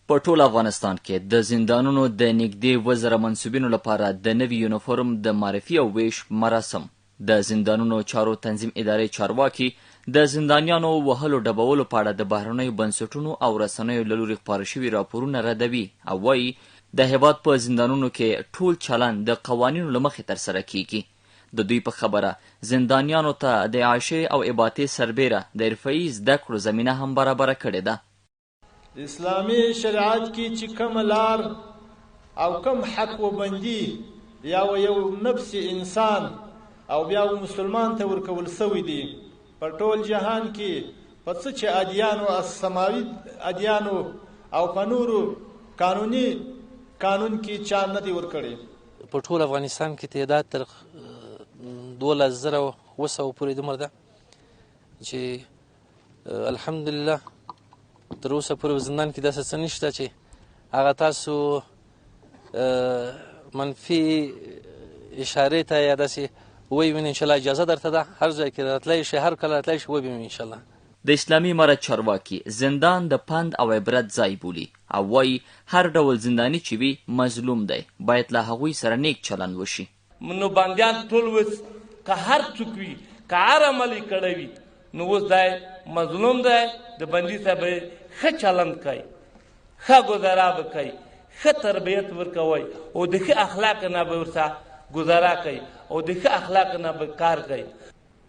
په ټول افغانستان کې د زندانونو د نږدې 2,000 منصوبینو لپاره د نوي یونیفورم د معرفي او ویش مراسم. د زندانونو چارو تنظیم ادارې چارواکي د زندانیانو وهلو ډبولو په اړه د بهرنیو بنسټونو او رسنیو له لوري خپاره شوي راپورونه ردوي او وایي د هیواد په زندانونو کې ټول چلند د قوانینو له مخې ترسره کیږي. د دوی په خبره زندانیانو ته د عایشې او اباتې سربیره د حرفه‌ایي زده کړو زمینه هم برابره کړې ده. اسلامی شریعت کې چې کوم لار او کوم حق و بندي یا یو نفس انسان او بیا مسلمان ته ورکول سوی دی په ټول جهان کې په څه چې ادیانو السماوي ادیانو او په نورو قانون کې چا نه دی ورکړی. په ټول افغانستان کې تعداد تر 12,200 پورې دومره ده چې الحمدلله تر اوسه پورې زندان کې داسې څه نشته چې هغه تاسو منفي اشارې ته یا داسې ووینئ. انشاءالله اجازه درته ده هر ځای کې راتلی شي، هر کله راتلی شي وبینئ انشاءالله. د اسلامي امارت چارواکي زندان د پند او عبرت ځای بولي او وایي هر ډول زنداني چې وي مظلوم دی، باید له هغوی سره نیک چلند وشي. نو بندیان ټول اوس که هر څوک وي که هر عمل یې کړی وي نو اوس دی مظلوم دی. د بندي ته به ښه چلند کوي، ښه ګذرا به کوي، ښه تربیت ورکوئ او د ښه اخلاق نه به ورسره ګذرا کوي او د ښه اخلاق نه به کار کوي.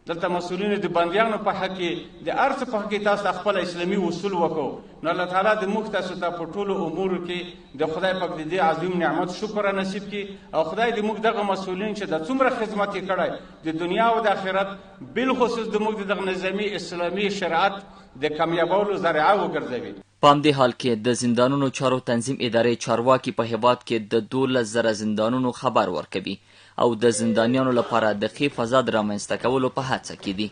دلته مسؤلینو د بندیانو په حق کې د هر څه په حق کې تاسو خپل اسلامي اصول وکړو نو الله تعالی د موږ تاسو ته په ټولو امورو کې د خدای پاک د دې عظیم نعمت شکر نصیب کړي او خدای دې موږ دغه مسؤلین چې د څومره خدمت یې کړی د دنیا او د آخرت بالخصوص د موږ دغه نظامي اسلامي شریعت د کامیابولو ذریعه وګرځوي. په همدې حال کې د زندانونو چارو تنظیم ادارې چارواکي په هیواد کې د 12,000 زندانونو خبر ورکوي او د زندانیانو لپاره د ښې فضا د رامنځته کولو په هڅه کې دي.